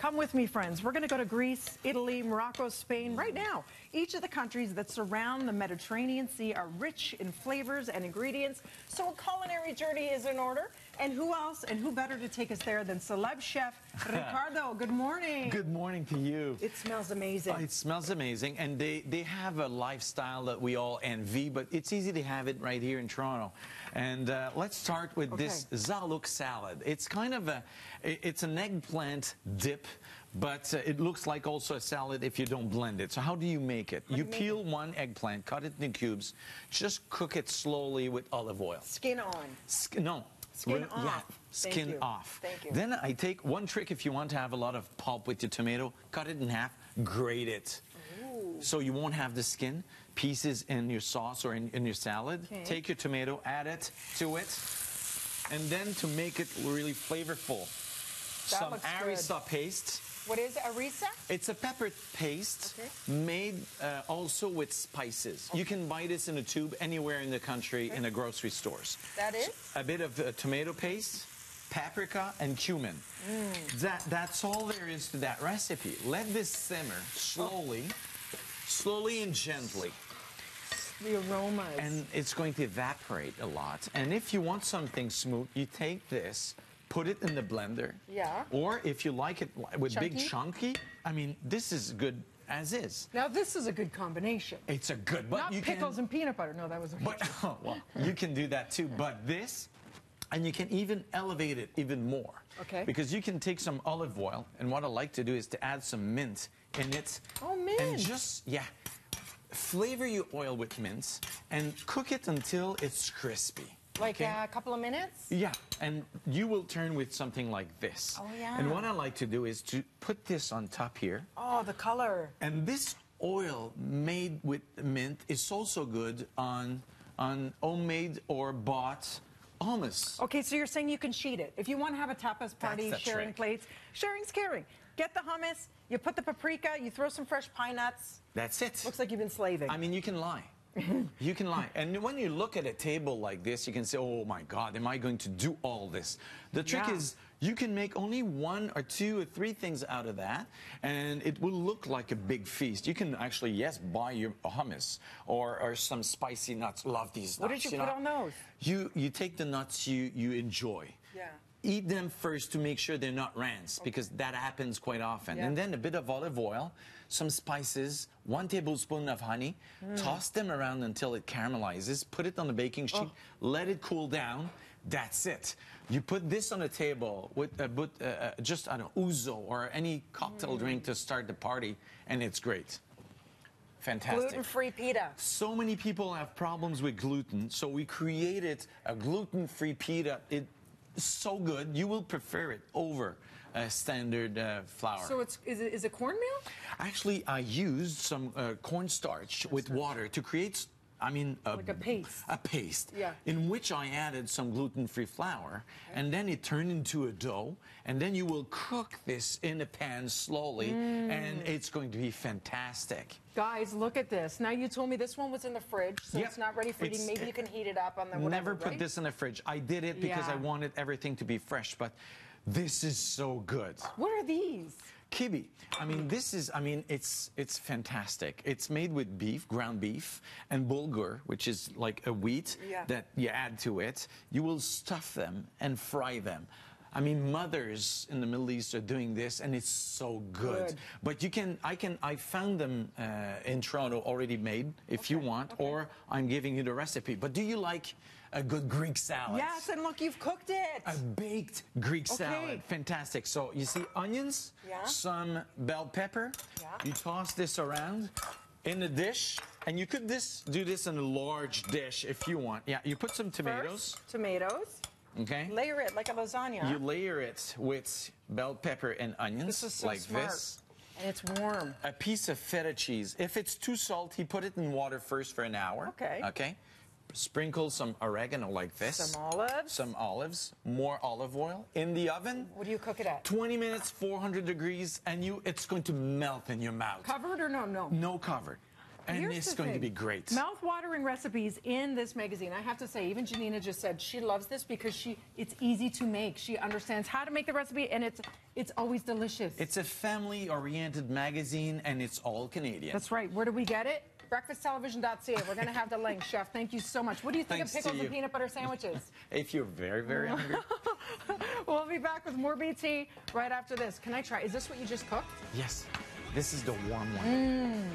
Come with me, friends. We're going to go to Greece, Italy, Morocco, Spain right now. Each of the countries that surround the Mediterranean Sea are rich in flavors and ingredients, so a culinary journey is in order. And who else and who better to take us there than celeb chef Ricardo? Good morning. Good morning to you. It smells amazing. Oh, it smells amazing, and they have a lifestyle that we all envy, but it's easy to have it right here in Toronto. And let's start with this Zalouk Salad. It's kind of it's an eggplant dip, but it looks like also a salad if you don't blend it. So how do you make it? You peel one eggplant, cut it in cubes, just cook it slowly with olive oil. Skin on. No. Skin off. Yeah, skin off. Thank you. Then I take one trick if you want to have a lot of pulp with your tomato, cut it in half, grate it. Ooh. So you won't have the skin pieces in your sauce or in your salad. Okay. Take your tomato, add it to it, and then to make it really flavorful, some harissa paste. What is it, harissa? It's a pepper paste made also with spices. You can buy this in a tube anywhere in the country in the grocery stores. That is? A bit of tomato paste, paprika, and cumin. That's all there is to that recipe. Let this simmer slowly and gently. The aromas. And it's going to evaporate a lot. And if you want something smooth, you take this, put it in the blender. Yeah. Or if you like it with Chunky? big chunky, I mean, this is good as is. Now, this is a good combination. It's a good, but Not you pickles can, and peanut butter. No, that was a but, oh, well, you can do that too. But this, and you can even elevate it even more. Okay. Because you can take some olive oil, and what I like to do is to add some mint in it. Oh, mint. And just, flavor your oil with mint and cook it until it's crispy. Like a couple of minutes? Yeah, and you will turn with something like this. Oh, yeah. And what I like to do is to put this on top here. Oh, the color. And this oil made with mint is also good on homemade or bought hummus. Okay, so you're saying you can cheat it. If you want to have a tapas party, That's the sharing trick. plates, sharing's caring. Get the hummus, you put the paprika, you throw some fresh pine nuts. That's it. Looks like you've been slaving. I mean, you can lie. You can lie. And when you look at a table like this, you can say, oh my God, am I going to do all this? The trick is you can make only one or two or three things out of that, and it will look like a big feast. You can actually, yes, buy your hummus or some spicy nuts. Love these nuts. What did you put on those? You take the nuts you enjoy. Yeah. Eat them first to make sure they're not rancid, because that happens quite often. Yeah. And then a bit of olive oil, some spices, 1 tablespoon of honey, toss them around until it caramelizes, put it on the baking sheet, let it cool down. That's it. You put this on a table with just an ouzo or any cocktail drink to start the party, and it's great. Fantastic. Gluten-free pita. So many people have problems with gluten, so we created a gluten-free pita. It's so good, you will prefer it over standard flour. So is it cornmeal? Actually, I used some cornstarch with water to create, like a paste. A paste, Yeah. in which I added some gluten-free flour, and then it turned into a dough, and then you will cook this in a pan slowly, and it's going to be fantastic. Guys, look at this. Now, you told me this one was in the fridge, so it's not ready for eating. Maybe you can heat it up on the whatever, Never put this in the fridge. I did it because I wanted everything to be fresh, but this is so good. What are these? Kibbeh. It's fantastic. It's made with beef, ground beef, and bulgur, which is like a wheat that you add to it. You will stuff them and fry them. I mean, mothers in the Middle East are doing this, and it's so good. But I found them in Toronto already made, if you want, or I'm giving you the recipe. But do you like a good Greek salad? Yes, and look, you've cooked it. A baked Greek salad. Fantastic. So you see onions, some bell pepper. You toss this around in a dish, and you could do this in a large dish if you want. Yeah, you put some tomatoes. First, tomatoes. Okay. Layer it like a lasagna. You layer it with bell pepper and onions. This is so like smart. this. And it's warm. A piece of feta cheese. If it's too salty, put it in water first for an hour. Okay. Okay. Sprinkle some oregano like this. Some olives. Some olives. More olive oil. In the oven. What do you cook it at? 20 minutes, 400 degrees, and it's going to melt in your mouth. Covered or no? No cover. And here's it's the going to thing. be great. Mouth-watering recipes in this magazine. I have to say, even Janina just said she loves this because it's easy to make. She understands how to make the recipe, and it's always delicious. It's a family-oriented magazine, and it's all Canadian. That's right. Where do we get it? breakfasttelevision.ca. We're going to have the link. Chef, thank you so much. What do you think Thanks of pickles and peanut butter sandwiches? If you're very, very hungry. We'll be back with more BT right after this. Can I try? Is this what you just cooked? Yes, this is the warm one.